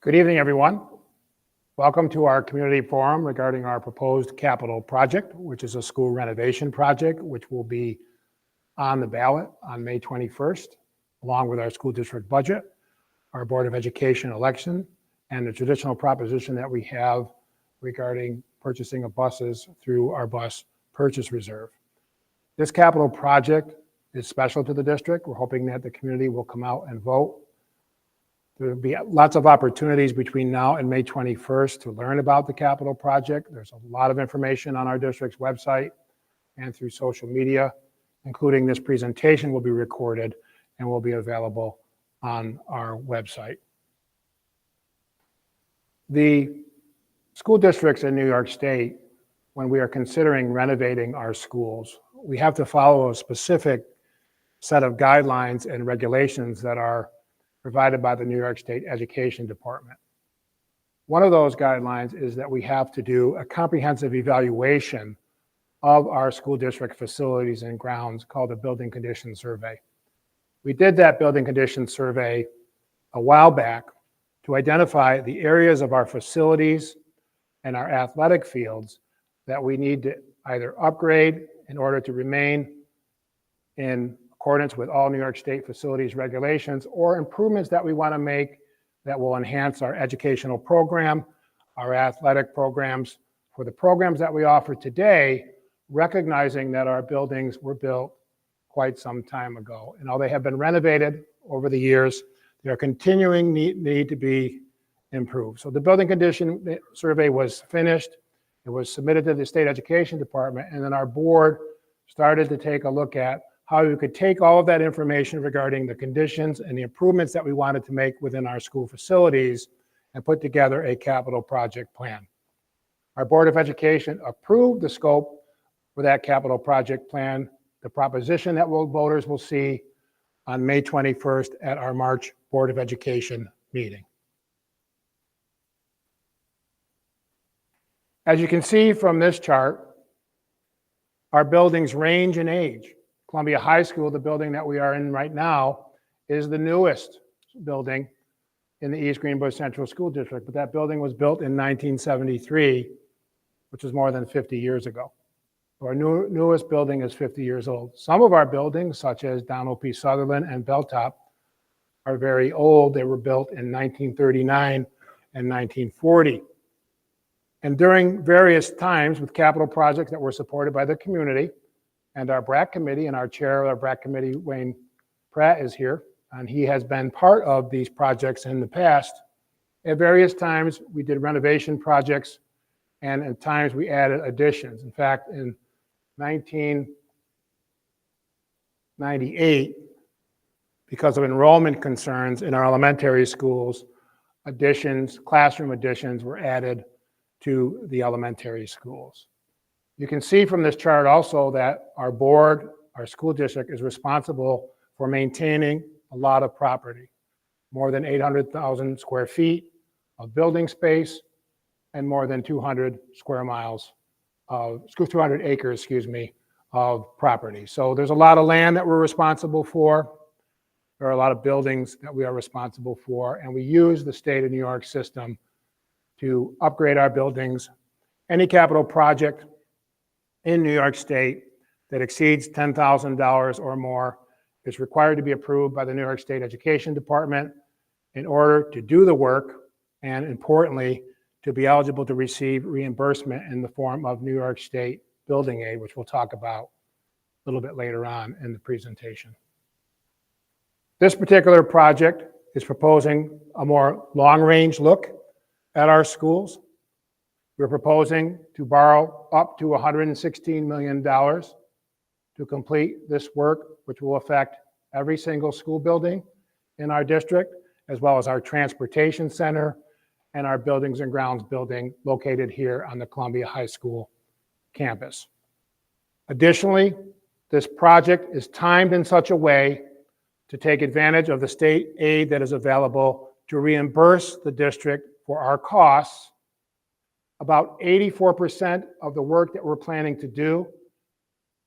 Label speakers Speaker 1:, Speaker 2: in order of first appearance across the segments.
Speaker 1: Good evening, everyone. Welcome to our community forum regarding our proposed capital project, which is a school renovation project, which will be on the ballot on May 21st, along with our school district budget, our Board of Education election, and the traditional proposition that we have regarding purchasing of buses through our bus purchase reserve. This capital project is special to the district. We're hoping that the community will come out and vote. There will be lots of opportunities between now and May 21st to learn about the capital project. There's a lot of information on our district's website and through social media, including this presentation will be recorded and will be available on our website. The school districts in New York State, when we are considering renovating our schools, we have to follow a specific set of guidelines and regulations that are provided by the New York State Education Department. One of those guidelines is that we have to do a comprehensive evaluation of our school district facilities and grounds called a building condition survey. We did that building condition survey a while back to identify the areas of our facilities and our athletic fields that we need to either upgrade in order to remain in accordance with all New York State facilities regulations, or improvements that we want to make that will enhance our educational program, our athletic programs, for the programs that we offer today, recognizing that our buildings were built quite some time ago. And although they have been renovated over the years, they are continuing need to be improved. So the building condition survey was finished. It was submitted to the State Education Department, and then our board started to take a look at how we could take all of that information regarding the conditions and the improvements that we wanted to make within our school facilities and put together a capital project plan. Our Board of Education approved the scope for that capital project plan, the proposition that voters will see on May 21st at our March Board of Education meeting. As you can see from this chart, our buildings range in age. Columbia High School, the building that we are in right now, is the newest building in the East Greenbush Central School District, but that building was built in 1973, which is more than 50 years ago. So our newest building is 50 years old. Some of our buildings, such as Donald P. Sutherland and Belltop, are very old. They were built in 1939 and 1940. And during various times with capital projects that were supported by the community, and our BRAC committee, and our chair of our BRAC committee, Wayne Pratt, is here, and he has been part of these projects in the past. At various times, we did renovation projects, and at times we added additions. In fact, in 1998, because of enrollment concerns in our elementary schools, classroom additions were added to the elementary schools. You can see from this chart also that our board, our school district, is responsible for maintaining a lot of property, more than 800,000 square feet of building space and more than 200 acres, of property. So there's a lot of land that we're responsible for. There are a lot of buildings that we are responsible for, and we use the state of New York system to upgrade our buildings. Any capital project in New York State that exceeds $10,000 or more is required to be approved by the New York State Education Department in order to do the work, and importantly, to be eligible to receive reimbursement in the form of New York State building aid, which we'll talk about a little bit later on in the presentation. This particular project is proposing a more long-range look at our schools. We're proposing to borrow up to $116 million to complete this work, which will affect every single school building in our district, as well as our transportation center and our buildings and grounds building located here on the Columbia High School campus. Additionally, this project is timed in such a way to take advantage of the state aid that is available to reimburse the district for our costs. About 84% of the work that we're planning to do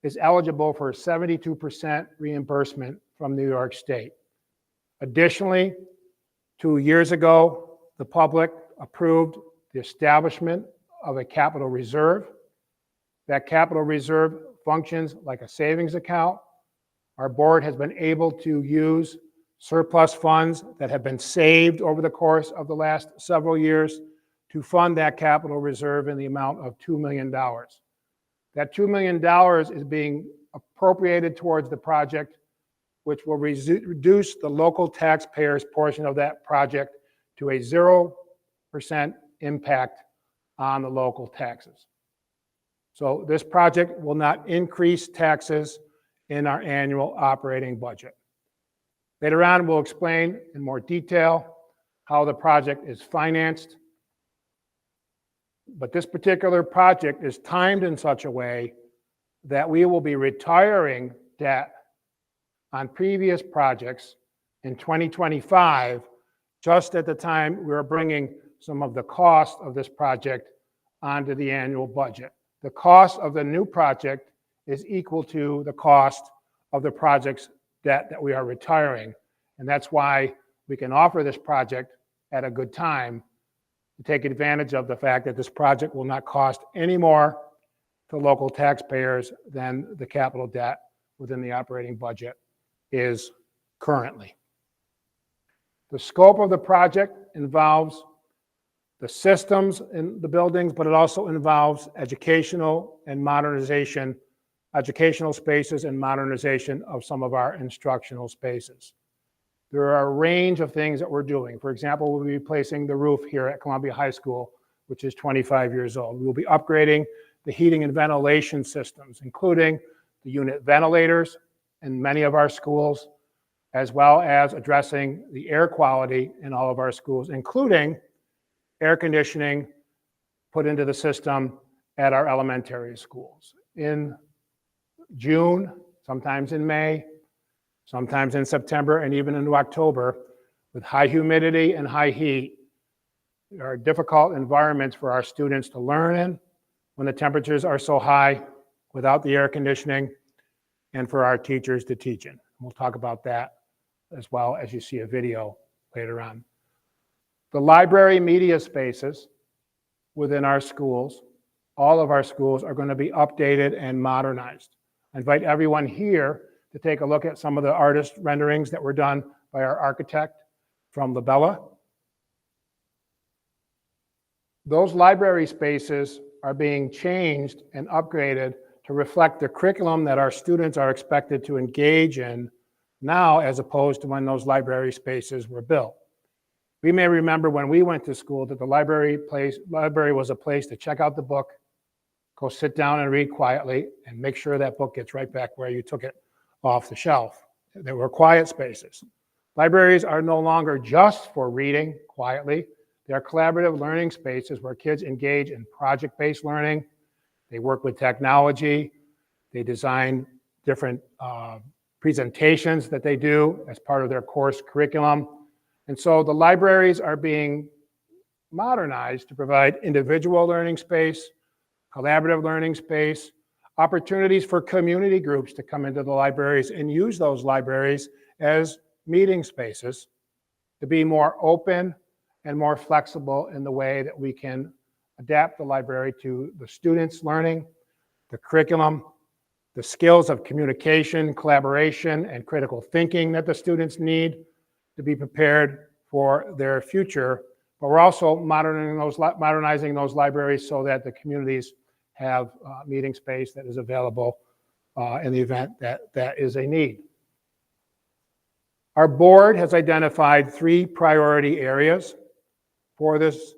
Speaker 1: is eligible for 72% reimbursement from New York State. Additionally, 2 years ago, the public approved the establishment of a capital reserve. That capital reserve functions like a savings account. Our board has been able to use surplus funds that have been saved over the course of the last several years to fund that capital reserve in the amount of $2 million. That $2 million is being appropriated towards the project, which will reduce the local taxpayers' portion of that project to a 0% impact on the local taxes. So this project will not increase taxes in our annual operating budget. Later on, we'll explain in more detail how the project is financed. But this particular project is timed in such a way that we will be retiring debt on previous projects in 2025, just at the time we are bringing some of the cost of this project onto the annual budget. The cost of the new project is equal to the cost of the project's debt that we are retiring. And that's why we can offer this project at a good time to take advantage of the fact that this project will not cost any more to local taxpayers than the capital debt within the operating budget is currently. The scope of the project involves the systems in the buildings, but it also involves educational spaces and modernization of some of our instructional spaces. There are a range of things that we're doing. For example, we'll be replacing the roof here at Columbia High School, which is 25 years old. We'll be upgrading the heating and ventilation systems, including the unit ventilators in many of our schools, as well as addressing the air quality in all of our schools, including air conditioning put into the system at our elementary schools. In June, sometimes in May, sometimes in September, and even into October, with high humidity and high heat, there are difficult environments for our students to learn in when the temperatures are so high without the air conditioning, and for our teachers to teach in. We'll talk about that as well as you see a video later on. The library media spaces within our schools, all of our schools, are going to be updated and modernized. I invite everyone here to take a look at some of the artist renderings that were done by our architect from Labella. Those library spaces are being changed and upgraded to reflect the curriculum that our students are expected to engage in now, as opposed to when those library spaces were built. We may remember when we went to school that the library was a place to check out the book, go sit down and read quietly, and make sure that book gets right back where you took it off the shelf. There were quiet spaces. Libraries are no longer just for reading quietly. They are collaborative learning spaces where kids engage in project-based learning. They work with technology. They design different presentations that they do as part of their course curriculum. And so the libraries are being modernized to provide individual learning space, collaborative learning space, opportunities for community groups to come into the libraries and use those libraries as meeting spaces to be more open and more flexible in the way that we can adapt the library to the students' learning, the curriculum, the skills of communication, collaboration, and critical thinking that the students need to be prepared for their future. But we're also modernizing those libraries so that the communities have meeting space that is available in the event that that is a need. Our board has identified 3 priority areas for this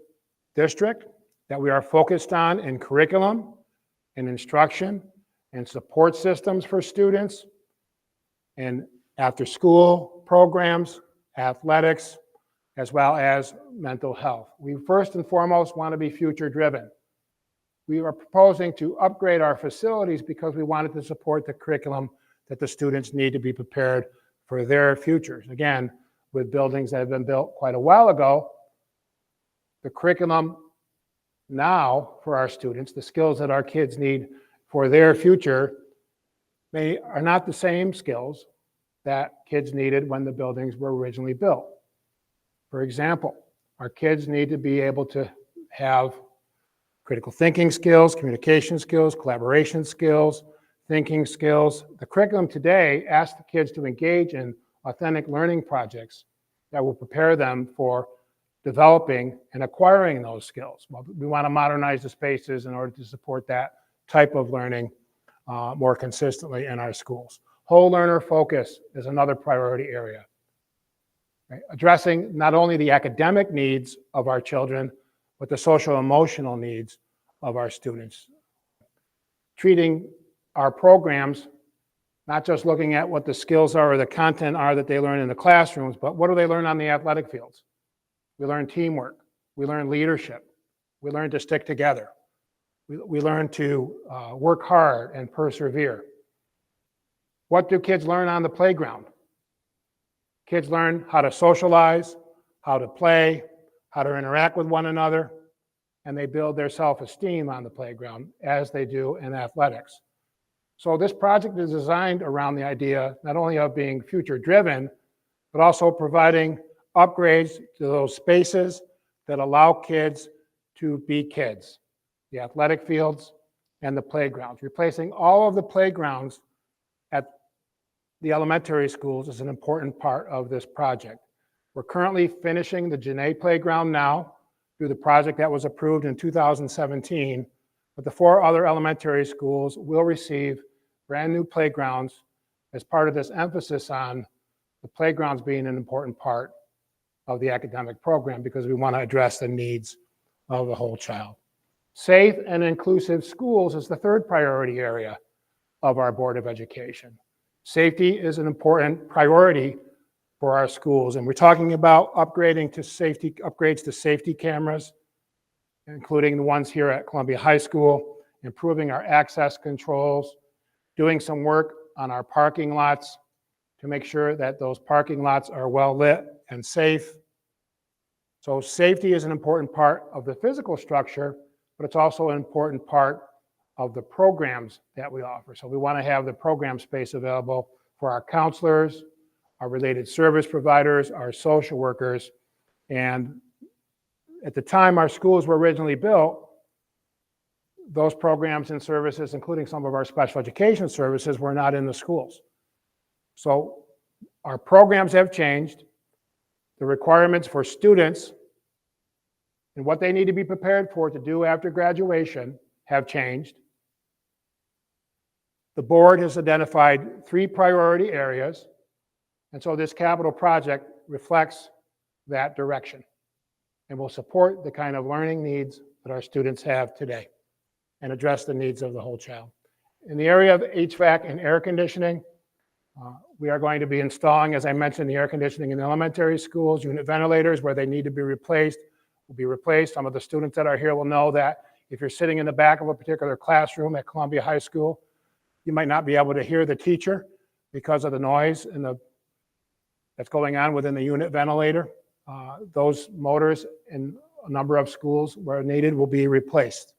Speaker 1: district that we are focused on in curriculum, in instruction, and support systems for students, and after-school programs, athletics, as well as mental health. We first and foremost want to be future-driven. We are proposing to upgrade our facilities because we wanted to support the curriculum that the students need to be prepared for their futures. Again, with buildings that have been built quite a while ago, the curriculum now for our students, the skills that our kids need for their future, are not the same skills that kids needed when the buildings were originally built. For example, our kids need to be able to have critical thinking skills, communication skills, collaboration skills, thinking skills. The curriculum today asks the kids to engage in authentic learning projects that will prepare them for developing and acquiring those skills. Well, we want to modernize the spaces in order to support that type of learning more consistently in our schools. Whole learner focus is another priority area. Right? Addressing not only the academic needs of our children, but the social emotional needs of our students. Treating our programs, not just looking at what the skills are or the content are that they learn in the classrooms, but what do they learn on the athletic fields? We learn teamwork, we learn leadership, we learn to stick together, we learn to work hard and persevere. What do kids learn on the playground? Kids learn how to socialize, how to play, how to interact with one another, and they build their self-esteem on the playground as they do in athletics. So this project is designed around the idea not only of being future-driven, but also providing upgrades to those spaces that allow kids to be kids, the athletic fields and the playgrounds. Replacing all of the playgrounds at the elementary schools is an important part of this project. We're currently finishing the Janae Playground now through the project that was approved in 2017, but the 4 other elementary schools will receive brand new playgrounds as part of this emphasis on the playgrounds being an important part of the academic program because we want to address the needs of the whole child. Safe and inclusive schools is the third priority area of our Board of Education. Safety is an important priority for our schools, and we're talking about upgrades to safety cameras, including the ones here at Columbia High School, improving our access controls, doing some work on our parking lots to make sure that those parking lots are well lit and safe. So safety is an important part of the physical structure, but it's also an important part of the programs that we offer. So we want to have the program space available for our counselors, our related service providers, our social workers. And at the time our schools were originally built, those programs and services, including some of our special education services, were not in the schools. So our programs have changed. The requirements for students and what they need to be prepared for to do after graduation have changed. The board has identified 3 priority areas, and so this capital project reflects that direction and will support the kind of learning needs that our students have today and address the needs of the whole child. In the area of HVAC and air conditioning, we are going to be installing, as I mentioned, the air conditioning in elementary schools, unit ventilators where they need to be replaced will be replaced. Some of the students that are here will know that if you're sitting in the back of a particular classroom at Columbia High School, you might not be able to hear the teacher because of the noise that's going on within the unit ventilator. Those motors in a number of schools where needed will be replaced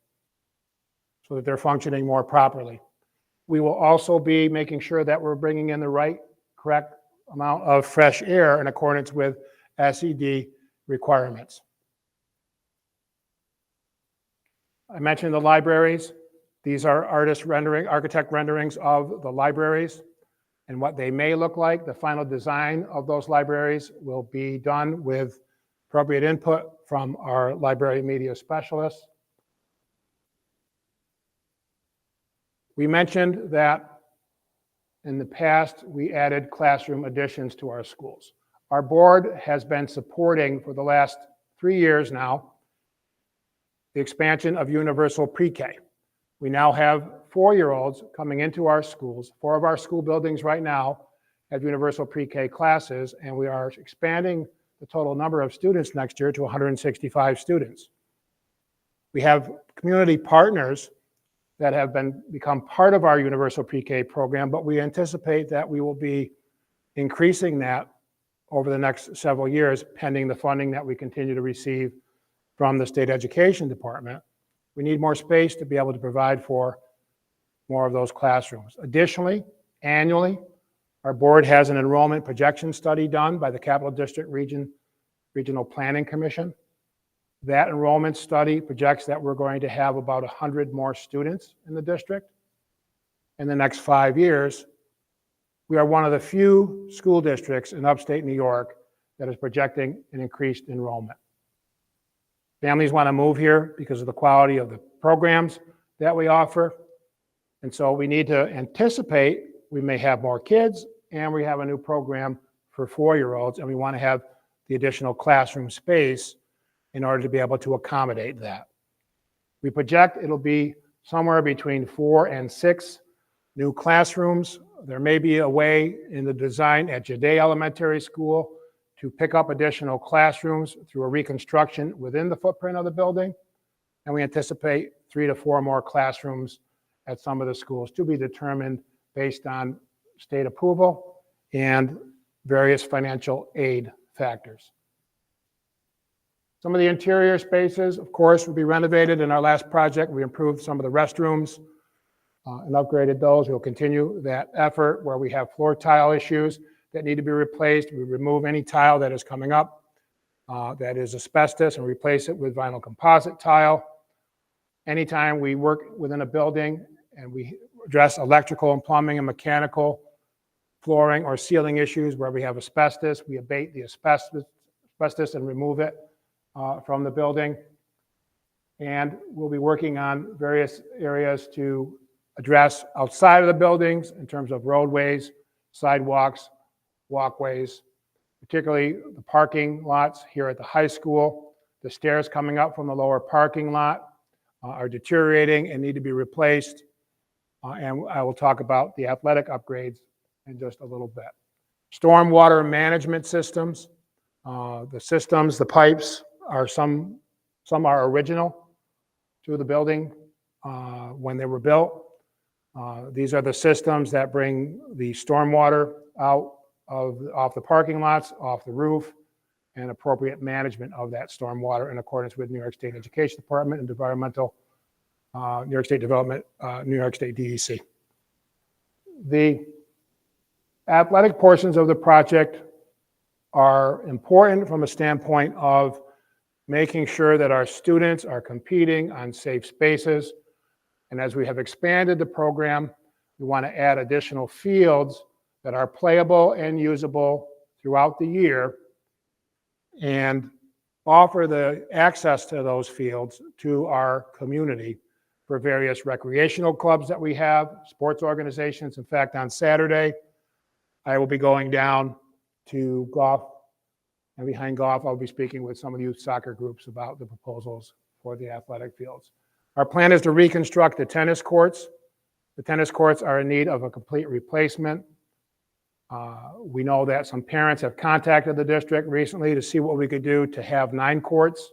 Speaker 1: so that they're functioning more properly. We will also be making sure that we're bringing in the correct amount of fresh air in accordance with SED requirements. I mentioned the libraries. These are architect renderings of the libraries and what they may look like. The final design of those libraries will be done with appropriate input from our library media specialists. We mentioned that in the past, we added classroom additions to our schools. Our board has been supporting for the last 3 years now the expansion of universal pre-K. We now have 4-year-olds coming into our schools. 4 of our school buildings right now have universal pre-K classes, and we are expanding the total number of students next year to 165 students. We have community partners that have become part of our universal pre-K program, but we anticipate that we will be increasing that over the next several years, pending the funding that we continue to receive from the state education department. We need more space to be able to provide for more of those classrooms. Additionally, annually, our board has an enrollment projection study done by the Capital District Region Regional Planning Commission. That enrollment study projects that we're going to have about 100 more students in the district in the next 5 years. We are one of the few school districts in upstate New York that is projecting an increased enrollment. Families want to move here because of the quality of the programs that we offer. And so we need to anticipate we may have more kids, and we have a new program for 4-year-olds, and we want to have the additional classroom space in order to be able to accommodate that. We project it'll be somewhere between 4 and 6 new classrooms. There may be a way in the design at Jade Elementary School to pick up additional classrooms through a reconstruction within the footprint of the building. And we anticipate 3 to 4 more classrooms at some of the schools to be determined based on state approval and various financial aid factors. Some of the interior spaces, of course, will be renovated. In our last project, we improved some of the restrooms and upgraded those. We'll continue that effort where we have floor tile issues that need to be replaced. We remove any tile that is coming up that is asbestos and replace it with vinyl composite tile. Anytime we work within a building and we address electrical and plumbing and mechanical flooring or ceiling issues where we have asbestos, we abate the asbestos and remove it from the building. And we'll be working on various areas to address outside of the buildings in terms of roadways, sidewalks, walkways, particularly the parking lots here at the high school. The stairs coming up from the lower parking lot are deteriorating and need to be replaced. And I will talk about the athletic upgrades in just a little bit. Stormwater management systems. The systems, the pipes, are some are original to the building when they were built. These are the systems that bring the stormwater out off the parking lots, off the roof, and appropriate management of that stormwater in accordance with New York State Education Department and Environmental, New York State Development, New York State DEC. The athletic portions of the project are important from a standpoint of making sure that our students are competing on safe spaces. And as we have expanded the program, we want to add additional fields that are playable and usable throughout the year and offer the access to those fields to our community for various recreational clubs that we have, sports organizations. In fact, on Saturday, I will be going down to golf, and behind golf, I'll be speaking with some of the youth soccer groups about the proposals for the athletic fields. Our plan is to reconstruct the tennis courts. The tennis courts are in need of a complete replacement. We know that some parents have contacted the district recently to see what we could do to have 9 courts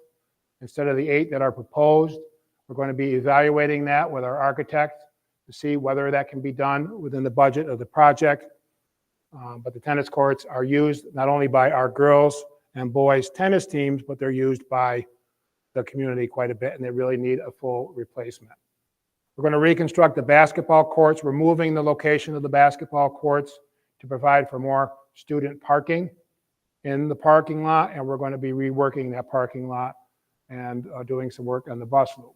Speaker 1: instead of the 8 that are proposed. We're going to be evaluating that with our architect to see whether that can be done within the budget of the project. But the tennis courts are used not only by our girls and boys tennis teams, but they're used by the community quite a bit, and they really need a full replacement. We're going to reconstruct the basketball courts. We're moving the location of the basketball courts to provide for more student parking in the parking lot, and we're going to be reworking that parking lot and doing some work on the bus loop.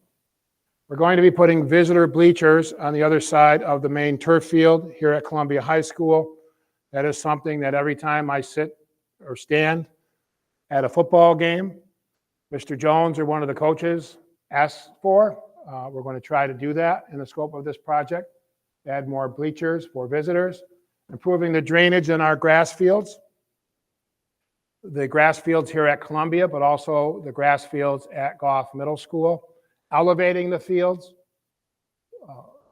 Speaker 1: We're going to be putting visitor bleachers on the other side of the main turf field here at Columbia High School. That is something that every time I sit or stand at a football game, Mr. Jones or one of the coaches asks for. We're going to try to do that in the scope of this project, add more bleachers for visitors, improving the drainage in our grass fields, the grass fields here at Columbia, but also the grass fields at Goff Middle School, elevating the fields,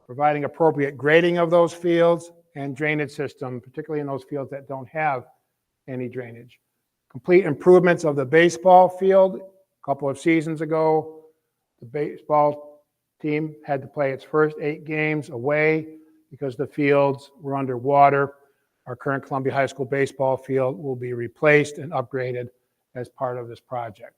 Speaker 1: providing appropriate grading of those fields, and drainage system, particularly in those fields that don't have any drainage. Complete improvements of the baseball field. A couple of seasons ago, the baseball team had to play its first 8 games away because the fields were underwater. Our current Columbia High School baseball field will be replaced and upgraded as part of this project.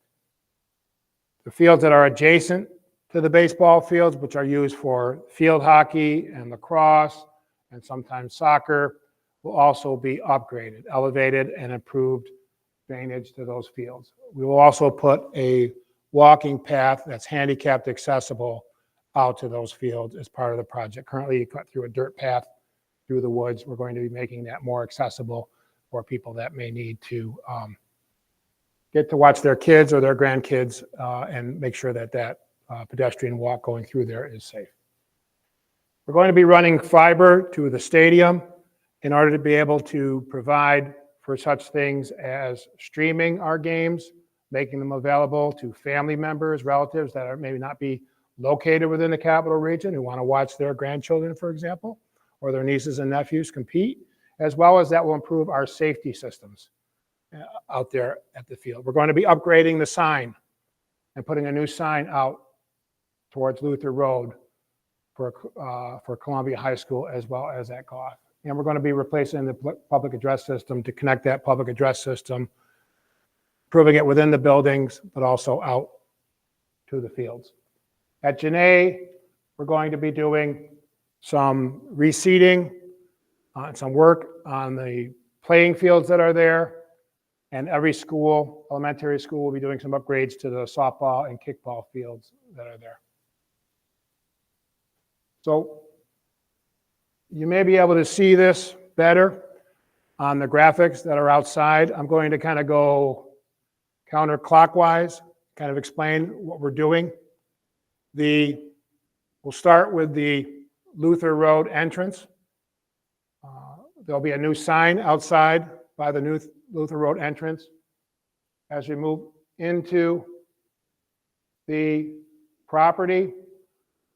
Speaker 1: The fields that are adjacent to the baseball fields, which are used for field hockey and lacrosse and sometimes soccer, will also be upgraded, elevated, and improved drainage to those fields. We will also put a walking path that's handicapped accessible out to those fields as part of the project. Currently, you cut through a dirt path through the woods. We're going to be making that more accessible for people that may need to get to watch their kids or their grandkids and make sure that that pedestrian walk going through there is safe. We're going to be running fiber to the stadium in order to be able to provide for such things as streaming our games, making them available to family members, relatives that are maybe not be located within the capital region who want to watch their grandchildren, for example, or their nieces and nephews compete, as well as that will improve our safety systems out there at the field. We're going to be upgrading the sign and putting a new sign out towards Luther Road for Columbia High School as well as at Goff. And we're going to be replacing the public address system to connect that public address system, improving it within the buildings, but also out to the fields. At Genet, we're going to be doing some reseeding, some work on the playing fields that are there, and every school, elementary school, will be doing some upgrades to the softball and kickball fields that are there. So you may be able to see this better on the graphics that are outside. I'm going to kind of go counterclockwise, kind of explain what we're doing. We'll start with the Luther Road entrance. There'll be a new sign outside by the new Luther Road entrance. As we move into the property,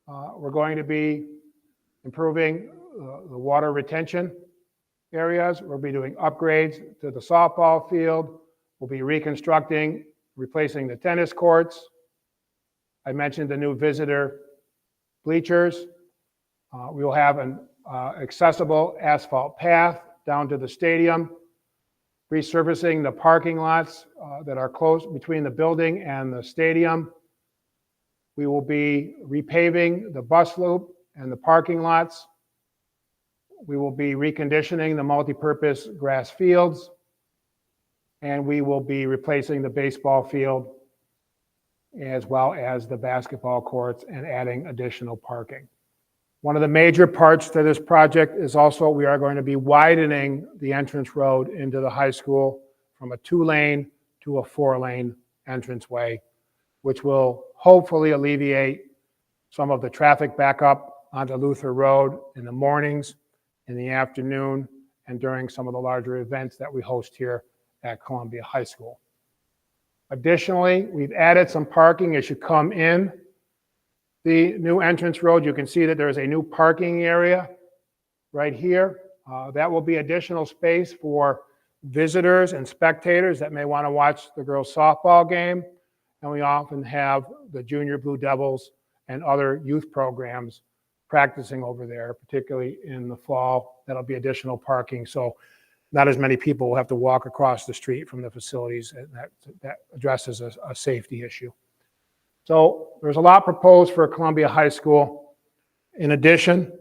Speaker 1: we're going to be improving the water retention areas. We'll be doing upgrades to the softball field. We'll be reconstructing, replacing the tennis courts. I mentioned the new visitor bleachers. We will have an accessible asphalt path down to the stadium, resurfacing the parking lots that are close between the building and the stadium. We will be repaving the bus loop and the parking lots. We will be reconditioning the multipurpose grass fields, and we will be replacing the baseball field as well as the basketball courts and adding additional parking. One of the major parts to this project is also we are going to be widening the entrance road into the high school from a 2-lane to a 4-lane entranceway, which will hopefully alleviate some of the traffic backup onto Luther Road in the mornings, in the afternoon, and during some of the larger events that we host here at Columbia High School. Additionally, we've added some parking as you come in the new entrance road. You can see that there is a new parking area right here. That will be additional space for visitors and spectators that may want to watch the girls' softball game. And we often have the Junior Blue Devils and other youth programs practicing over there, particularly in the fall. That'll be additional parking. So not as many people will have to walk across the street from the facilities, and that addresses a safety issue. So there's a lot proposed for Columbia High School. In addition,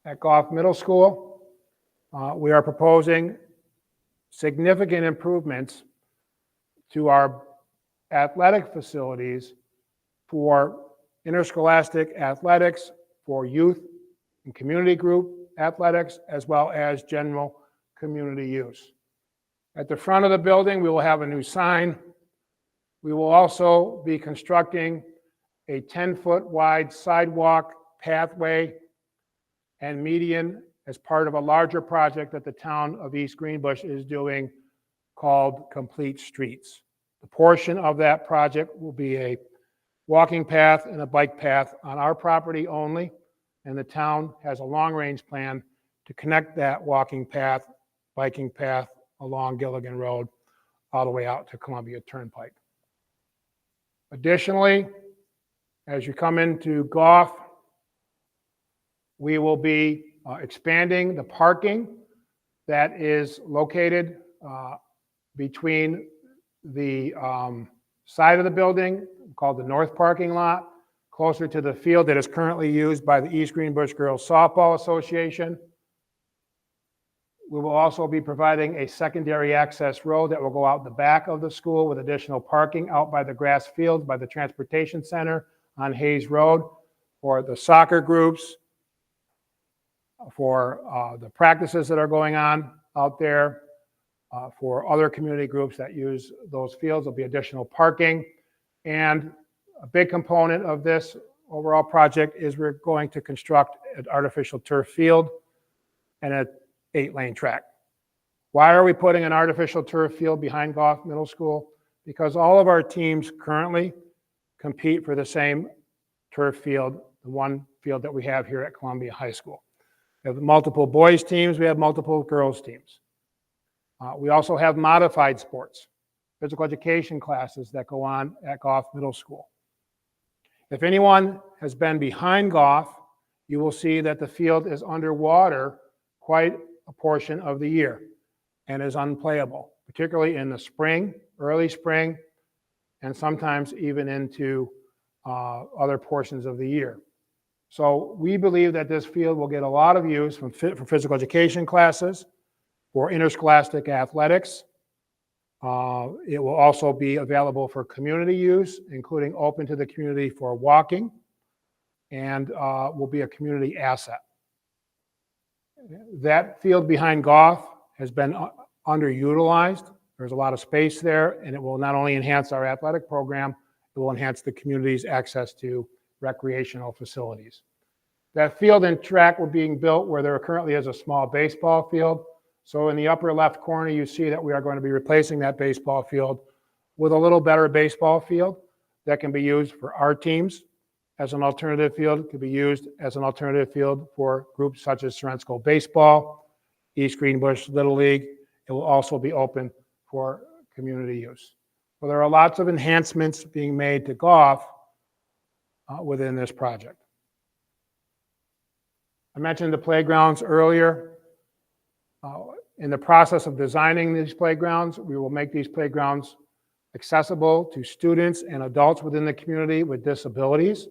Speaker 1: at Goff Middle School, we are proposing significant improvements to our athletic facilities for interscholastic athletics, for youth and community group athletics, as well as general community use. At the front of the building, we will have a new sign. We will also be constructing a 10-foot wide sidewalk pathway and median as part of a larger project that the town of East Greenbush is doing called Complete Streets. The portion of that project will be a walking path and a bike path on our property only, and the town has a long-range plan to connect that walking path, biking path along Gilligan Road all the way out to Columbia Turnpike. Additionally, as you come into Goff, we will be expanding the parking that is located between the side of the building called the north parking lot, closer to the field that is currently used by the East Greenbush Girls Softball Association. We will also be providing a secondary access road that will go out the back of the school with additional parking out by the grass field, by the transportation center on Hayes Road for the soccer groups, for the practices that are going on out there, for other community groups that use those fields. There'll be additional parking. And a big component of this overall project is we're going to construct an artificial turf field and an 8-lane track. Why are we putting an artificial turf field behind Goff Middle School? Because all of our teams currently compete for the same turf field, the one field that we have here at Columbia High School. We have multiple boys teams, we have multiple girls teams. We also have modified sports, physical education classes that go on at Goff Middle School. If anyone has been behind Goff, you will see that the field is underwater quite a portion of the year and is unplayable, particularly in the spring, early spring, and sometimes even into other portions of the year. So we believe that this field will get a lot of use for physical education classes, for interscholastic athletics. It will also be available for community use, including open to the community for walking, and will be a community asset. That field behind Goff has been underutilized. There's a lot of space there, and it will not only enhance our athletic program, it will enhance the community's access to recreational facilities. That field and track were being built where there currently is a small baseball field. So in the upper left corner, you see that we are going to be replacing that baseball field with a little better baseball field that can be used for our teams as an alternative field. It could be used as an alternative field for groups such as Sorrento Baseball, East Greenbush Little League. It will also be open for community use. So there are lots of enhancements being made to Goff within this project. I mentioned the playgrounds earlier. In the process of designing these playgrounds, we will make these playgrounds accessible to students and adults within the community with disabilities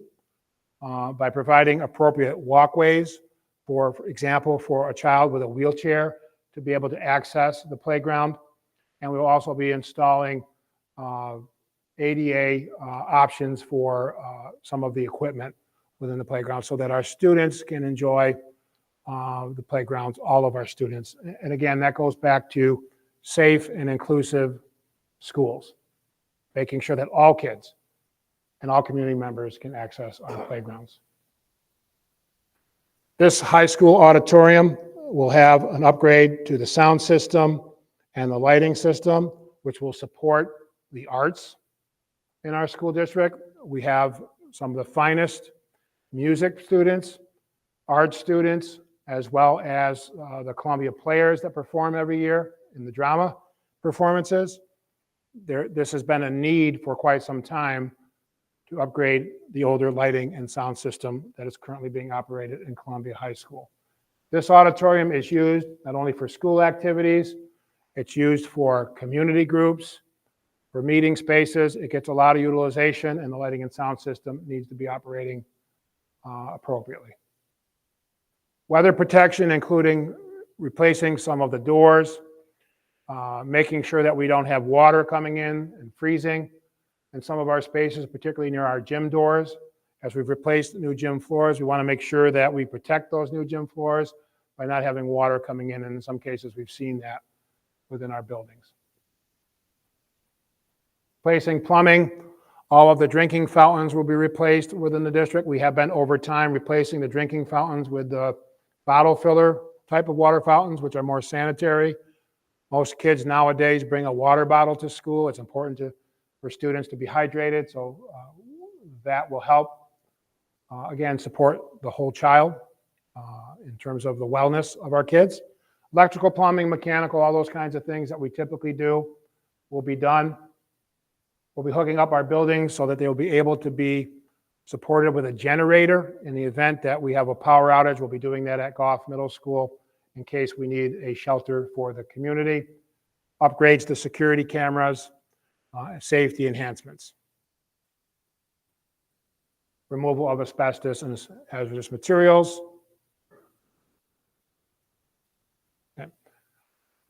Speaker 1: by providing appropriate walkways, for example, for a child with a wheelchair to be able to access the playground. And we will also be installing ADA options for some of the equipment within the playground so that our students can enjoy the playgrounds, all of our students. And again, that goes back to safe and inclusive schools, making sure that all kids and all community members can access our playgrounds. This high school auditorium will have an upgrade to the sound system and the lighting system, which will support the arts in our school district. We have some of the finest music students, art students, as well as the Columbia players that perform every year in the drama performances. This has been a need for quite some time to upgrade the older lighting and sound system that is currently being operated in Columbia High School. This auditorium is used not only for school activities, it's used for community groups, for meeting spaces. It gets a lot of utilization, and the lighting and sound system needs to be operating appropriately. Weather protection, including replacing some of the doors, making sure that we don't have water coming in and freezing in some of our spaces, particularly near our gym doors. As we've replaced new gym floors, we want to make sure that we protect those new gym floors by not having water coming in, and in some cases we've seen that within our buildings. Replacing plumbing, all of the drinking fountains will be replaced within the district. We have been over time replacing the drinking fountains with the bottle filler type of water fountains, which are more sanitary. Most kids nowadays bring a water bottle to school. It's important for students to be hydrated, so that will help, again, support the whole child in terms of the wellness of our kids. Electrical, plumbing, mechanical, all those kinds of things that we typically do will be done. We'll be hooking up our buildings so that they will be able to be supported with a generator in the event that we have a power outage. We'll be doing that at Goff Middle School in case we need a shelter for the community. Upgrades to security cameras, safety enhancements. Removal of asbestos and hazardous materials. Okay.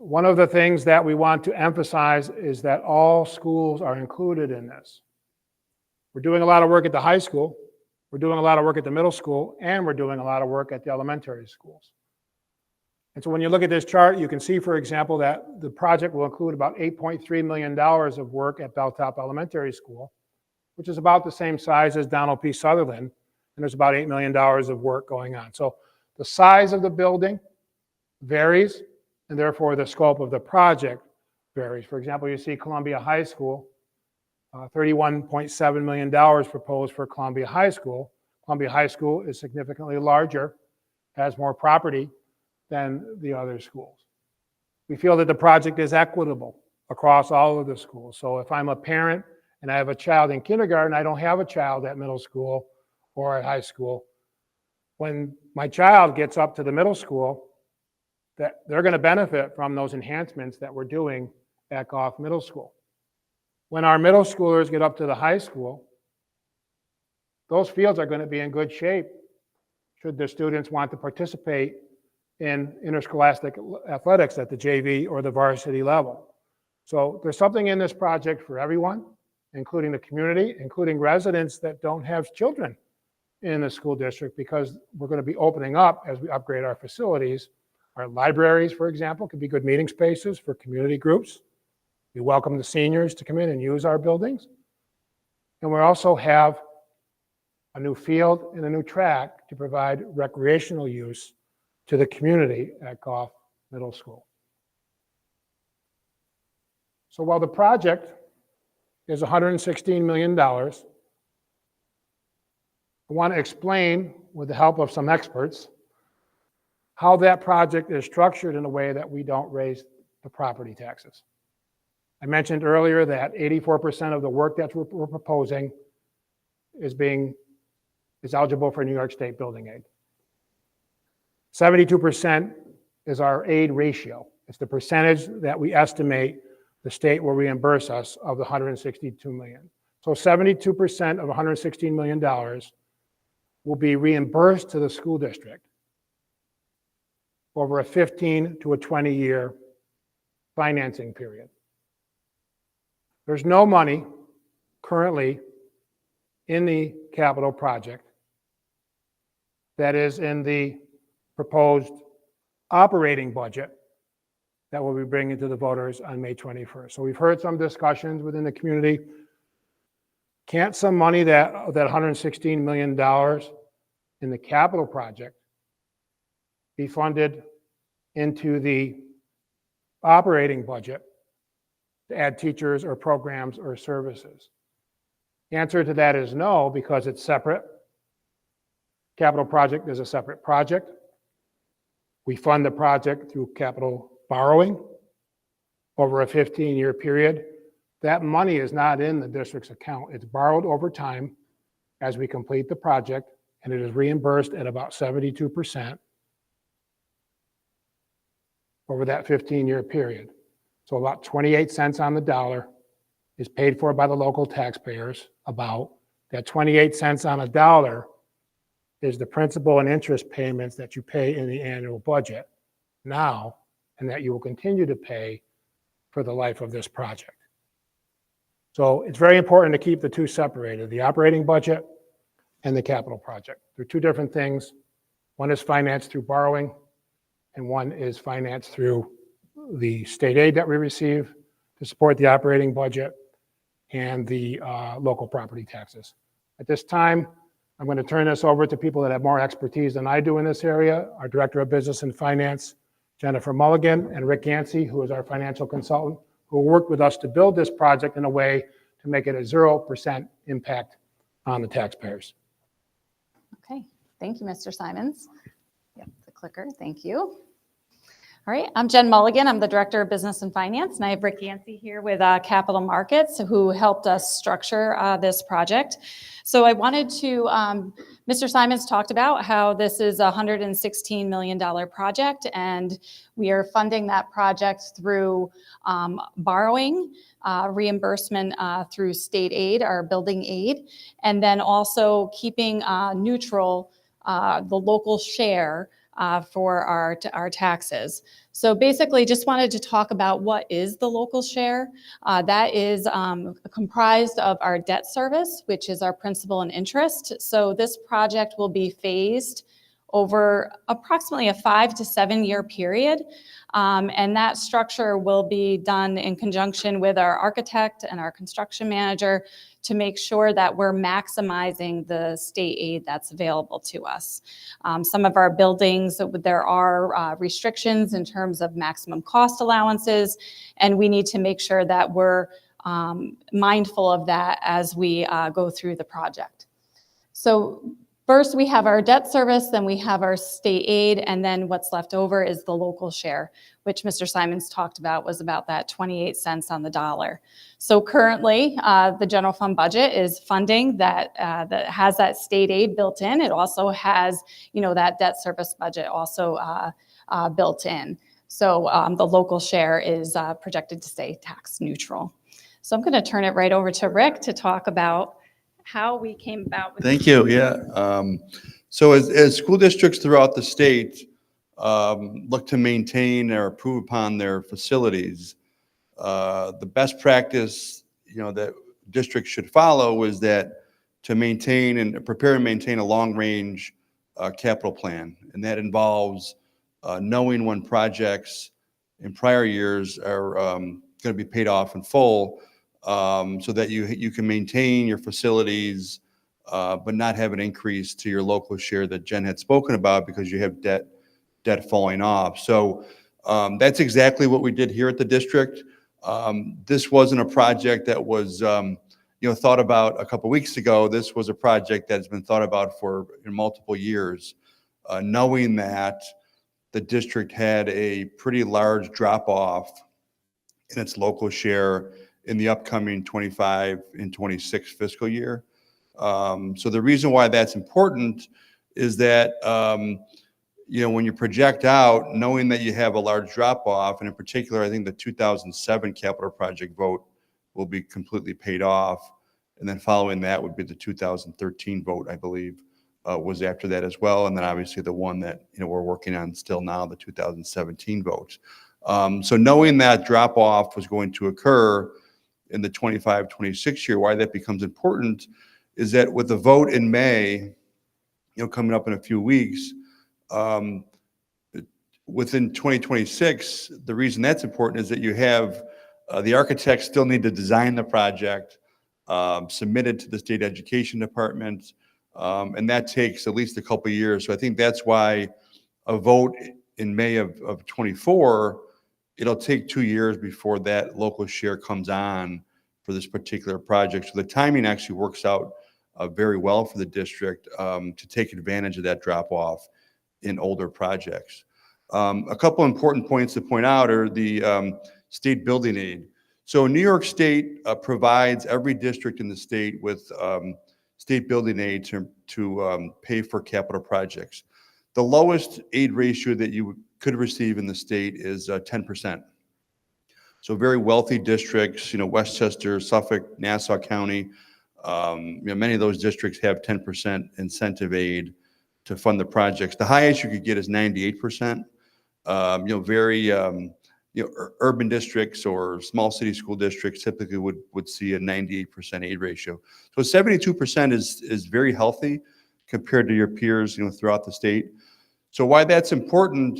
Speaker 1: One of the things that we want to emphasize is that all schools are included in this. We're doing a lot of work at the high school, we're doing a lot of work at the middle school, and we're doing a lot of work at the elementary schools. And so when you look at this chart, you can see, for example, that the project will include about $8.3 million of work at Belltop Elementary School, which is about the same size as Donald P. Sutherland, and there's about $8 million of work going on. So the size of the building varies, and therefore the scope of the project varies. For example, you see Columbia High School, $31.7 million proposed for Columbia High School. Columbia High School is significantly larger, has more property than the other schools. We feel that the project is equitable across all of the schools. So if I'm a parent and I have a child in kindergarten, I don't have a child at middle school or at high school. When my child gets up to the middle school, that they're going to benefit from those enhancements that we're doing at Goff Middle School. When our middle schoolers get up to the high school, those fields are going to be in good shape should the students want to participate in interscholastic athletics at the JV or the varsity level. So there's something in this project for everyone, including the community, including residents that don't have children in the school district, because we're going to be opening up as we upgrade our facilities. Our libraries, for example, could be good meeting spaces for community groups. We welcome the seniors to come in and use our buildings. And we also have a new field and a new track to provide recreational use to the community at Goff Middle School. So while the project is $116 million, I want to explain, with the help of some experts, how that project is structured in a way that we don't raise the property taxes. I mentioned earlier that 84% of the work that we're proposing is eligible for New York State building aid. 72% is our aid ratio. It's the percentage that we estimate the state will reimburse us of the $162 million. So 72% of $116 million will be reimbursed to the school district over a 15 to a 20-year financing period. There's no money currently in the capital project that is in the proposed operating budget that we'll be bringing to the voters on May 21st. So we've heard some discussions within the community. Can't some money, that $116 million in the capital project, be funded into the operating budget to add teachers or programs or services? The answer to that is no, because it's separate. Capital project is a separate project. We fund the project through capital borrowing over a 15-year period. That money is not in the district's account. It's borrowed over time as we complete the project, and it is reimbursed at about 72% over that 15-year period. So about 28 cents on the dollar is paid for by the local taxpayers. About that 28 cents on a dollar is the principal and interest payments that you pay in the annual budget now, and that you will continue to pay for the life of this project. So it's very important to keep the two separated, the operating budget and the capital project. They're two different things. One is financed through borrowing, and one is financed through the state aid that we receive to support the operating budget and the local property taxes. At this time, I'm going to turn this over to people that have more expertise than I do in this area, our Director of Business and Finance, Jennifer Mulligan, and Rick Yancey, who is our financial consultant, who worked with us to build this project in a way to make it a 0% impact on the taxpayers.
Speaker 2: Okay, thank you, Mr. Simons. Yep, the clicker, thank you. All right, I'm Jen Mulligan. I'm the Director of Business and Finance, and I have Rick Yancey here with Capital Markets, who helped us structure this project. So I wanted to, Mr. Simons talked about how this is a $116 million project, and we are funding that project through borrowing, reimbursement through state aid, our building aid, and then also keeping neutral the local share for our taxes. So basically, just wanted to talk about what is the local share. That is comprised of our debt service, which is our principal and interest. So this project will be phased over approximately a 5 to 7 year period. And that structure will be done in conjunction with our architect and our construction manager to make sure that we're maximizing the state aid that's available to us. Some of our buildings, there are restrictions in terms of maximum cost allowances, and we need to make sure that we're mindful of that as we go through the project. So first, we have our debt service, then we have our state aid, and then what's left over is the local share, which Mr. Simons talked about was about that 28 cents on the dollar. So currently, the general fund budget is funding that has that state aid built in. It also has, that debt service budget also built in. So the local share is projected to stay tax neutral. So I'm going to turn it right over to Rick to talk about how we came about with
Speaker 3: Thank you. Yeah. So as school districts throughout the state look to maintain or improve upon their facilities, the best practice, that districts should follow is that to maintain and prepare and maintain a long-range capital plan, and that involves knowing when projects in prior years are going to be paid off in full, so that you can maintain your facilities, but not have an increase to your local share that Jen had spoken about because you have debt falling off. So that's exactly what we did here at the district. This wasn't a project that was thought about a couple weeks ago. This was a project that's been thought about for multiple years, knowing that the district had a pretty large drop off in its local share in the upcoming 25 and 26 fiscal year. So the reason why that's important is that, when you project out, knowing that you have a large drop off, and in particular, I think the 2007 capital project vote will be completely paid off. And then following that would be the 2013 vote, I believe, was after that as well. And then obviously the one that, we're working on still now, the 2017 vote. So knowing that drop off was going to occur in the 25-26 year, why that becomes important is that with the vote in May, coming up in a few weeks, within 2026, the reason that's important is that you have the architects still need to design the project, submit it to the state education department, and that takes at least a couple of years. So I think that's why a vote in May of 24, it'll take 2 years before that local share comes on for this particular project. So the timing actually works out very well for the district to take advantage of that drop off in older projects. A couple important points to point out are the state building aid. So New York State provides every district in the state with state building aid to pay for capital projects. The lowest aid ratio that you could receive in the state is 10%. So very wealthy districts, Westchester, Suffolk, Nassau County, many of those districts have 10% incentive aid to fund the projects. The highest you could get is 98%. Very urban districts or small city school districts typically would see a 98% aid ratio. So 72% is very healthy compared to your peers, throughout the state. So why that's important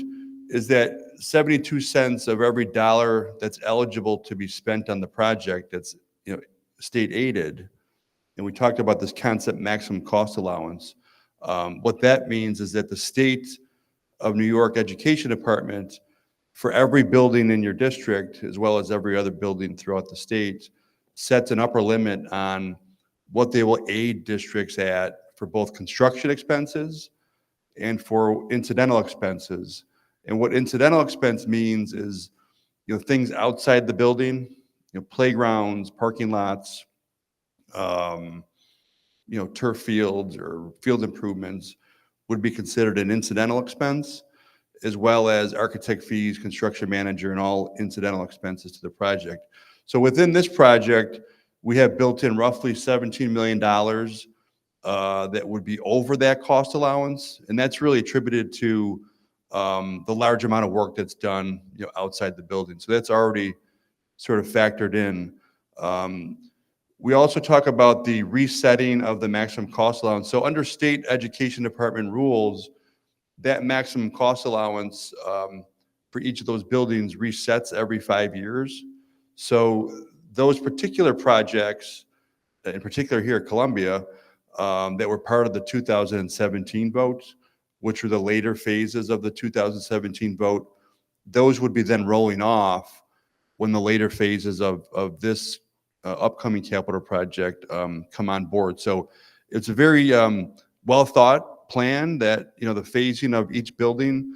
Speaker 3: is that 72 cents of every dollar that's eligible to be spent on the project that's state aided, and we talked about this concept maximum cost allowance. What that means is that the state of New York Education Department, for every building in your district, as well as every other building throughout the state, sets an upper limit on what they will aid districts at for both construction expenses and for incidental expenses. And what incidental expense means is, things outside the building, playgrounds, parking lots, turf fields or field improvements would be considered an incidental expense, as well as architect fees, construction manager, and all incidental expenses to the project. So within this project, we have built in roughly $17 million that would be over that cost allowance. And that's really attributed to the large amount of work that's done, outside the building. So that's already sort of factored in. We also talk about the resetting of the maximum cost allowance. So under state education department rules, that maximum cost allowance for each of those buildings resets every 5 years. So those particular projects, in particular here at Columbia, that were part of the 2017 vote, which were the later phases of the 2017 vote, those would be then rolling off when the later phases of this upcoming capital project come on board. So it's a very well thought plan that, the phasing of each building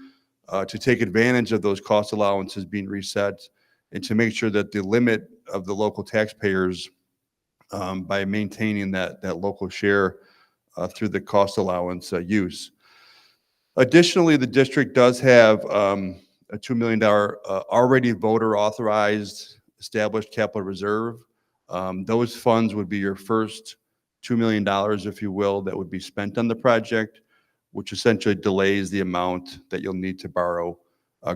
Speaker 3: to take advantage of those cost allowances being reset and to make sure that the limit of the local taxpayers by maintaining that local share through the cost allowance use. Additionally, the district does have a $2 million already voter authorized established capital reserve. Those funds would be your first $2 million, if you will, that would be spent on the project, which essentially delays the amount that you'll need to borrow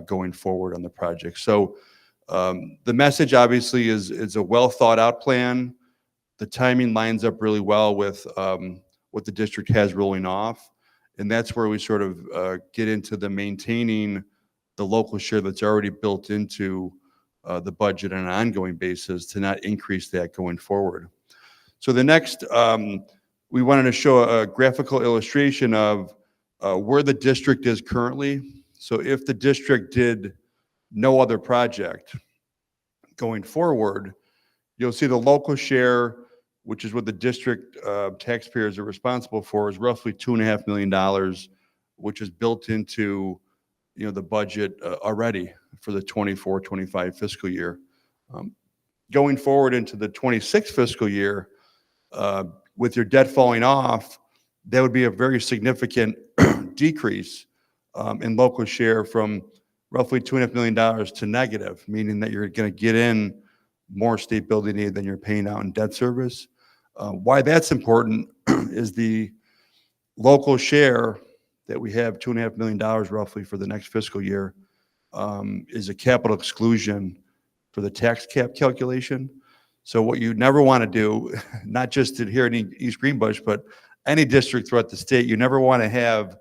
Speaker 3: going forward on the project. So the message obviously is a well thought out plan. The timing lines up really well with what the district has rolling off. And that's where we sort of get into the maintaining the local share that's already built into the budget on an ongoing basis to not increase that going forward. So the next, we wanted to show a graphical illustration of where the district is currently. So if the district did no other project going forward, you'll see the local share, which is what the district taxpayers are responsible for, is roughly $2.5 million, which is built into the budget already for the 24-25 fiscal year. Going forward into the 26 fiscal year, with your debt falling off, that would be a very significant decrease in local share from roughly $2.5 million to negative, meaning that you're going to get in more state building aid than you're paying out in debt service. Why that's important is the local share that we have, $2.5 million roughly for the next fiscal year, is a capital exclusion for the tax cap calculation. So what you never want to do, not just here in East Greenbush, but any district throughout the state, you never want to have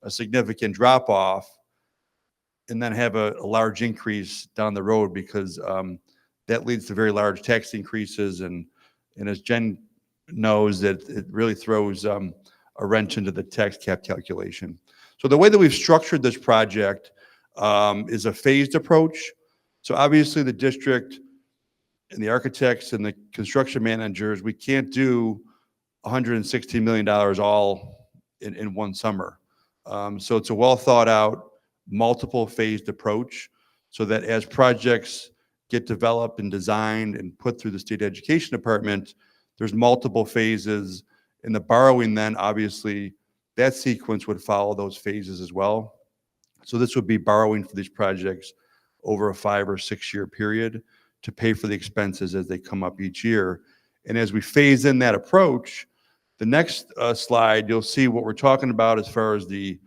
Speaker 3: a significant drop off and then have a large increase down the road, because that leads to very large tax increases. And as Jen knows, that it really throws a wrench into the tax cap calculation. So the way that we've structured this project is a phased approach. So obviously the district and the architects and the construction managers, we can't do $116 million all in one summer. So it's a well thought out, multiple phased approach, so that as projects get developed and designed and put through the state education department, there's multiple phases. And the borrowing then, obviously, that sequence would follow those phases as well. So this would be borrowing for these projects over a 5 or 6 year period to pay for the expenses as they come up each year. And as we phase in that approach, the next slide, you'll see what we're talking about as far as the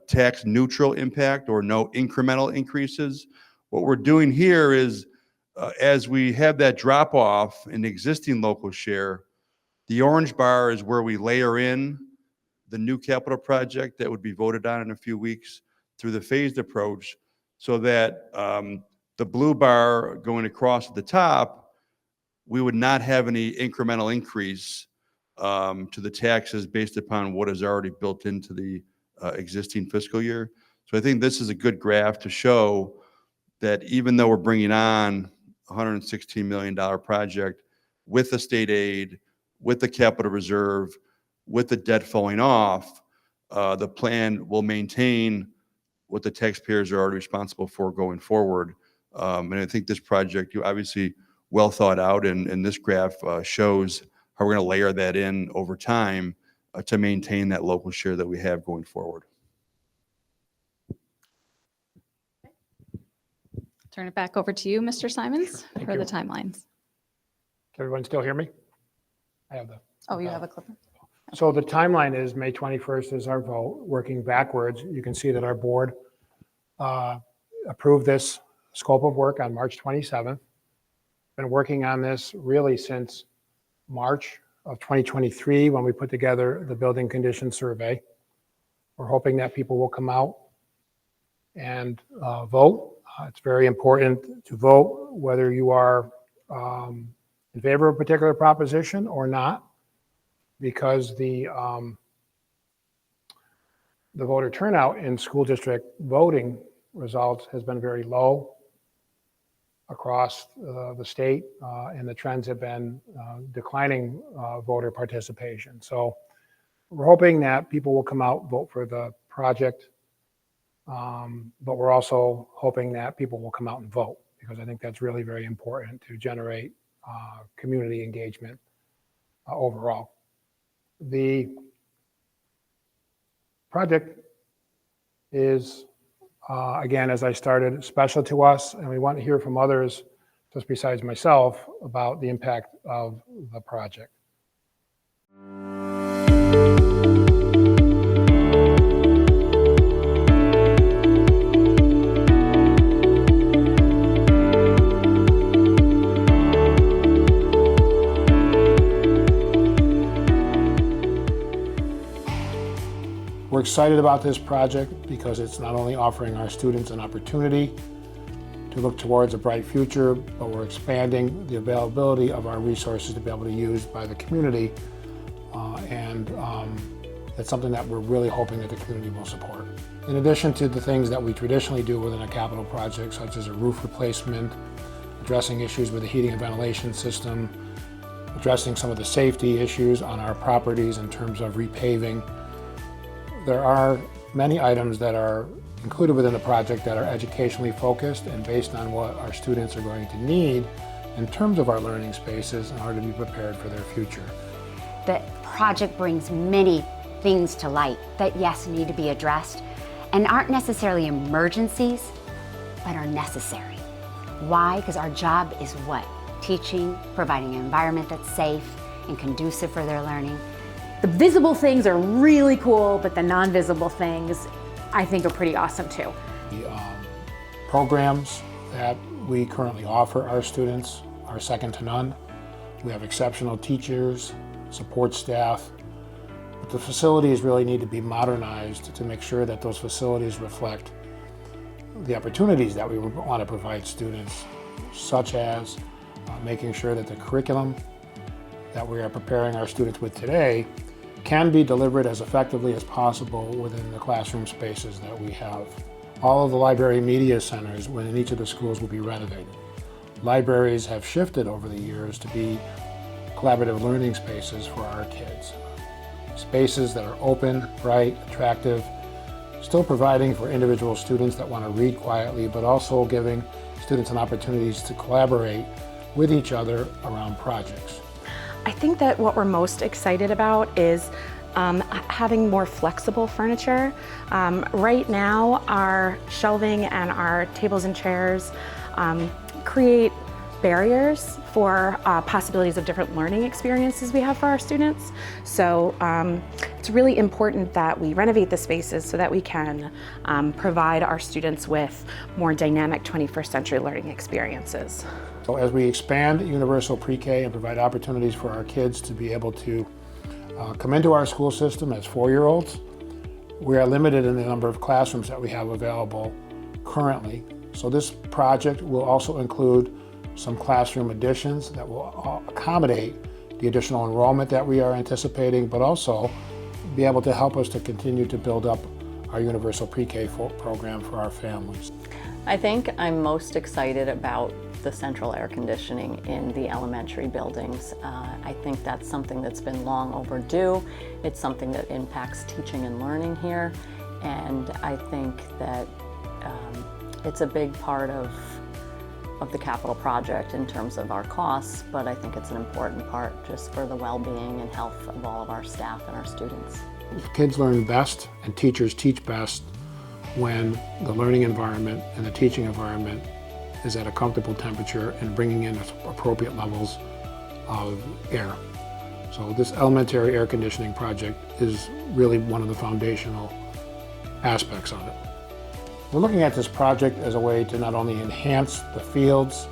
Speaker 3: tax neutral impact or no incremental increases. What we're doing here is as we have that drop off in the existing local share, the orange bar is where we layer in the new capital project that would be voted on in a few weeks through the phased approach, so that the blue bar going across at the top, we would not have any incremental increase to the taxes based upon what is already built into the existing fiscal year. So I think this is a good graph to show that even though we're bringing on a $116 million project with the state aid, with the capital reserve, with the debt falling off, the plan will maintain what the taxpayers are already responsible for going forward. And I think this project, you obviously well thought out, and this graph shows how we're going to layer that in over time to maintain that local share that we have going forward.
Speaker 2: Turn it back over to you, Mr. Simons,
Speaker 1: Thank
Speaker 2: for
Speaker 1: you.
Speaker 2: the timelines.
Speaker 1: Can everyone still hear me? I have the.
Speaker 2: Oh, you have a clipper?
Speaker 1: So the timeline is May 21st is our vote. Working backwards, you can see that our board approved this scope of work on March 27th. Been working on this really since March of 2023 when we put together the building condition survey. We're hoping that people will come out and vote. It's very important to vote whether you are in favor of a particular proposition or not, because the voter turnout in school district voting results has been very low across the state, and the trends have been declining voter participation. So we're hoping that people will come out, vote for the project, but we're also hoping that people will come out and vote, because I think that's really very important to generate community engagement overall. The project is, again, as I started, special to us, and we want to hear from others, just besides myself, about the impact of the project. We're excited about this project because it's not only offering our students an opportunity to look towards a bright future, but we're expanding the availability of our resources to be able to use by the community. It's something that we're really hoping that the community will support. In addition to the things that we traditionally do within a capital project, such as a roof replacement, addressing issues with the heating and ventilation system, addressing some of the safety issues on our properties in terms of repaving, there are many items that are included within the project that are educationally focused and based on what our students are going to need in terms of our learning spaces in order to be prepared for their future.
Speaker 4: The project brings many things to light that, yes, need to be addressed and aren't necessarily emergencies, but are necessary. Why? Because our job is what? Teaching, providing an environment that's safe and conducive for their learning.
Speaker 5: The visible things are really cool, but the non-visible things I think are pretty awesome too.
Speaker 1: The programs that we currently offer our students are second to none. We have exceptional teachers, support staff, but the facilities really need to be modernized to make sure that those facilities reflect the opportunities that we want to provide students, such as making sure that the curriculum that we are preparing our students with today can be delivered as effectively as possible within the classroom spaces that we have. All of the library media centers within each of the schools will be renovated. Libraries have shifted over the years to be collaborative learning spaces for our kids. Spaces that are open, bright, attractive, still providing for individual students that want to read quietly, but also giving students an opportunity to collaborate with each other around projects.
Speaker 6: I think that what we're most excited about is having more flexible furniture. Right now, our shelving and our tables and chairs create barriers for possibilities of different learning experiences we have for our students. So it's really important that we renovate the spaces so that we can provide our students with more dynamic 21st century learning experiences.
Speaker 1: So as we expand universal pre-K and provide opportunities for our kids to be able to come into our school system as 4-year-olds, we are limited in the number of classrooms that we have available currently. So this project will also include some classroom additions that will accommodate the additional enrollment that we are anticipating, but also be able to help us to continue to build up our universal pre-K program for our families.
Speaker 7: I think I'm most excited about the central air conditioning in the elementary buildings. I think that's something that's been long overdue. It's something that impacts teaching and learning here, and I think that it's a big part of the capital project in terms of our costs, but I think it's an important part just for the well-being and health of all of our staff and our students.
Speaker 1: Kids learn best and teachers teach best when the learning environment and the teaching environment is at a comfortable temperature and bringing in appropriate levels of air. So this elementary air conditioning project is really one of the foundational aspects of it. We're looking at this project as a way to not only enhance the fields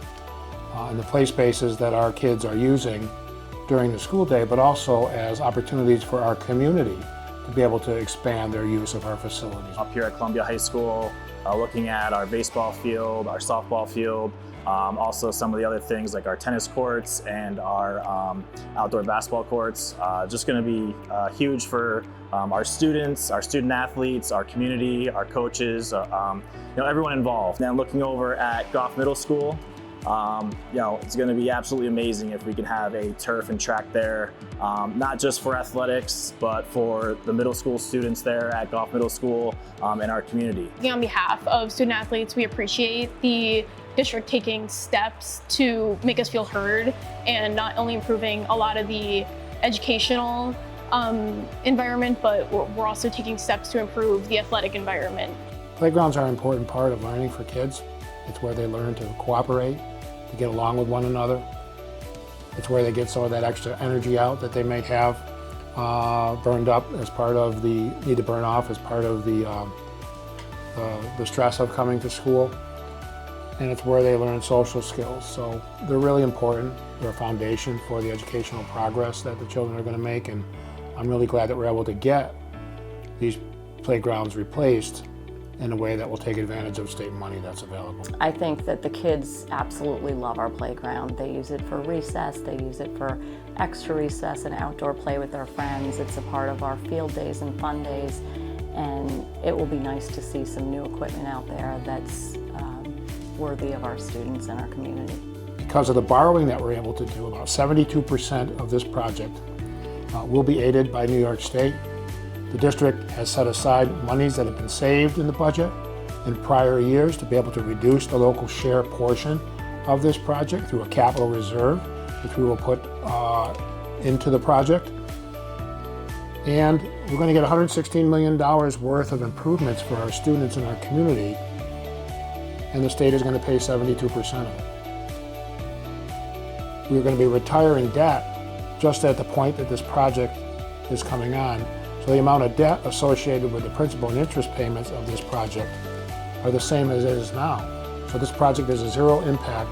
Speaker 1: and the play spaces that our kids are using during the school day, but also as opportunities for our community to be able to expand their use of our facilities.
Speaker 8: Up here at Columbia High School, looking at our baseball field, our softball field, also some of the other things like our tennis courts and our outdoor basketball courts. Just going to be huge for our students, our student athletes, our community, our coaches, everyone involved. And looking over at Goff Middle School, it's going to be absolutely amazing if we can have a turf and track there, not just for athletics, but for the middle school students there at Goff Middle School and our community.
Speaker 9: On behalf of student athletes, we appreciate the district taking steps to make us feel heard and not only improving a lot of the educational environment, but we're also taking steps to improve the athletic environment.
Speaker 1: Playgrounds are an important part of learning for kids. It's where they learn to cooperate, to get along with one another. It's where they get some of that extra energy out that they may have burned up as part of need to burn off as part of the stress of coming to school. And it's where they learn social skills. So they're really important. They're a foundation for the educational progress that the children are going to make. And I'm really glad that we're able to get these playgrounds replaced in a way that will take advantage of state money that's available.
Speaker 7: I think that the kids absolutely love our playground. They use it for recess, they use it for extra recess and outdoor play with their friends. It's a part of our field days and fun days, and it will be nice to see some new equipment out there that's worthy of our students and our community.
Speaker 1: Because of the borrowing that we're able to do, about 72% of this project will be aided by New York State. The district has set aside monies that have been saved in the budget in prior years to be able to reduce the local share portion of this project through a capital reserve, which we will put into the project. And we're going to get $116 million worth of improvements for our students in our community, and the state is going to pay 72% of it. We're going to be retiring debt just at the point that this project is coming on. So the amount of debt associated with the principal and interest payments of this project are the same as it is now. So this project has a zero impact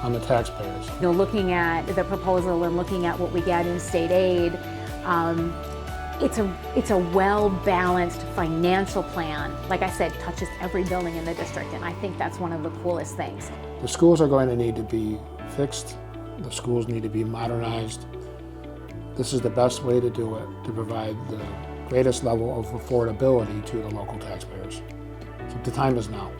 Speaker 1: on the taxpayers.
Speaker 5: Looking at the proposal and looking at what we get in state aid, it's a well-balanced financial plan. Like I said, touches every building in the district, and I think that's one of the coolest things.
Speaker 1: The schools are going to need to be fixed. The schools need to be modernized. This is the best way to do it, to provide the greatest level of affordability to the local taxpayers. So the time is now.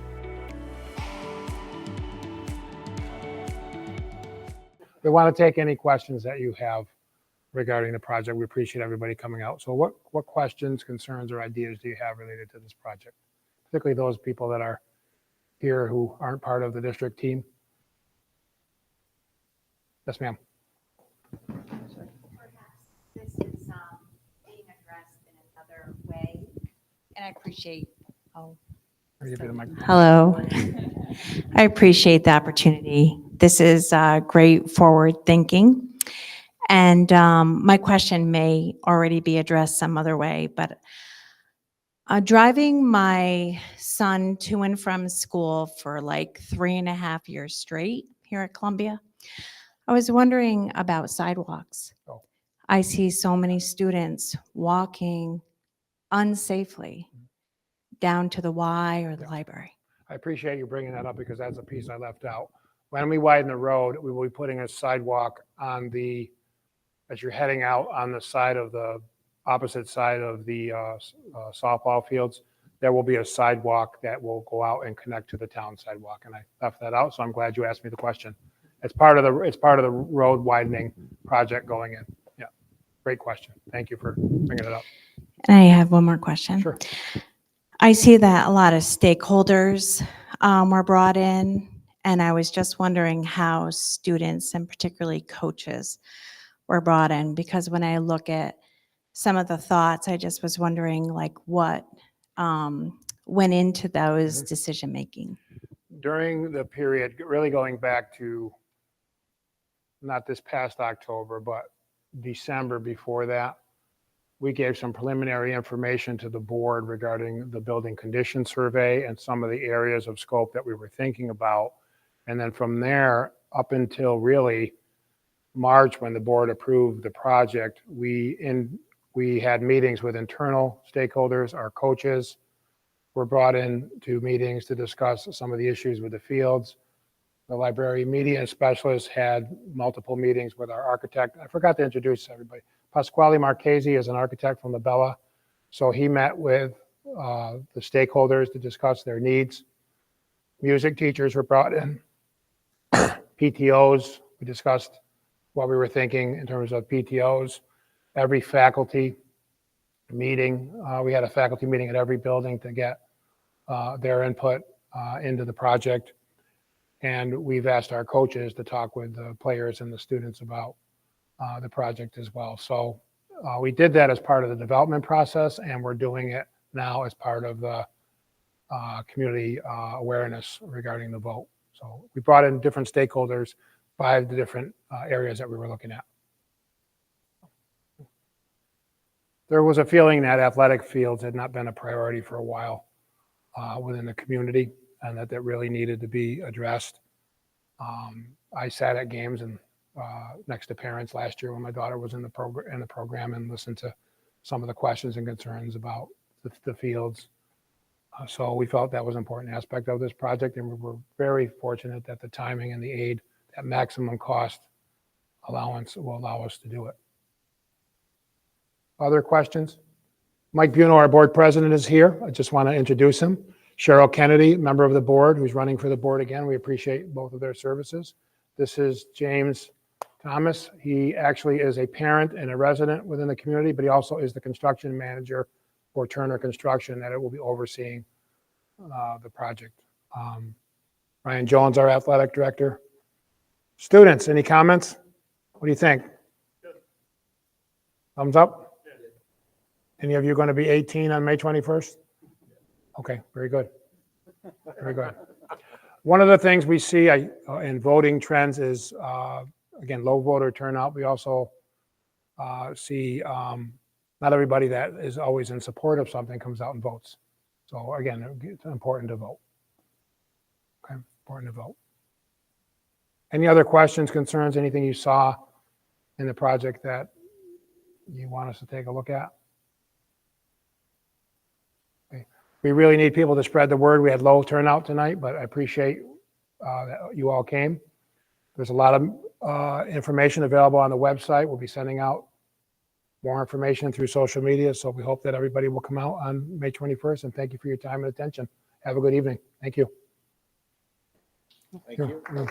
Speaker 1: We want to take any questions that you have regarding the project. We appreciate everybody coming out. So what questions, concerns, or ideas do you have related to this project? Particularly those people that are here who aren't part of the district team. Yes, ma'am.
Speaker 4: This is being addressed in another way, and I appreciate.
Speaker 1: I'll give you the microphone.
Speaker 10: Hello. I appreciate the opportunity. This is great forward thinking. And my question may already be addressed some other way, but driving my son to and from school for like 3.5 years straight here at Columbia, I was wondering about sidewalks.
Speaker 1: Oh.
Speaker 10: I see so many students walking unsafely down to the Y or the library.
Speaker 1: I appreciate you bringing that up because that's a piece I left out. When we widen the road, we will be putting a sidewalk as you're heading out on the side of the opposite side of the softball fields. There will be a sidewalk that will go out and connect to the town sidewalk, and I left that out, so I'm glad you asked me the question. It's part of the road widening project going in. Yeah, great question. Thank you for bringing it up.
Speaker 10: And I have one more question.
Speaker 1: Sure.
Speaker 10: I see that a lot of stakeholders were brought in, and I was just wondering how students and particularly coaches were brought in, because when I look at some of the thoughts, I just was wondering like what went into those decision making.
Speaker 1: During the period, really going back to not this past October, but December before that, we gave some preliminary information to the board regarding the building condition survey and some of the areas of scope that we were thinking about. And then from there, up until really March, when the board approved the project, we had meetings with internal stakeholders. Our coaches were brought in to meetings to discuss some of the issues with the fields. The library media specialist had multiple meetings with our architect. I forgot to introduce everybody. Pasquale Marchesi is an architect from La Bella. So he met with the stakeholders to discuss their needs. Music teachers were brought in. PTOs, we discussed what we were thinking in terms of PTOs. Every faculty meeting, we had a faculty meeting at every building to get their input into the project. And we've asked our coaches to talk with the players and the students about the project as well. So we did that as part of the development process, and we're doing it now as part of the community awareness regarding the vote. So we brought in different stakeholders by the different areas that we were looking at. There was a feeling that athletic fields had not been a priority for a while within the community, and that really needed to be addressed. I sat at games and next to parents last year when my daughter was in the program and listened to some of the questions and concerns about the fields. So we felt that was an important aspect of this project, and we were very fortunate that the timing and the aid, that maximum cost allowance will allow us to do it. Other questions? Mike Buno, our board president, is here. I just want to introduce him. Cheryl Kennedy, member of the board, who's running for the board again. We appreciate both of their services. This is James Thomas. He actually is a parent and a resident within the community, but he also is the construction manager for Turner Construction that it will be overseeing the project. Ryan Jones, our athletic director. Students, any comments? What do you think? Thumbs up? Any of you going to be 18 on May 21st? Okay, very good. Very good. One of the things we see in voting trends is, again, low voter turnout. We also see not everybody that is always in support of something comes out and votes. So again, it's important to vote. Okay, important to vote. Any other questions, concerns, anything you saw in the project that you want us to take a look at? Okay. We really need people to spread the word. We had low turnout tonight, but I appreciate that you all came. There's a lot of information available on the website. We'll be sending out more information through social media. So we hope that everybody will come out on May 21st, and thank you for your time and attention. Have a good evening. Thank you.
Speaker 8: Thank you.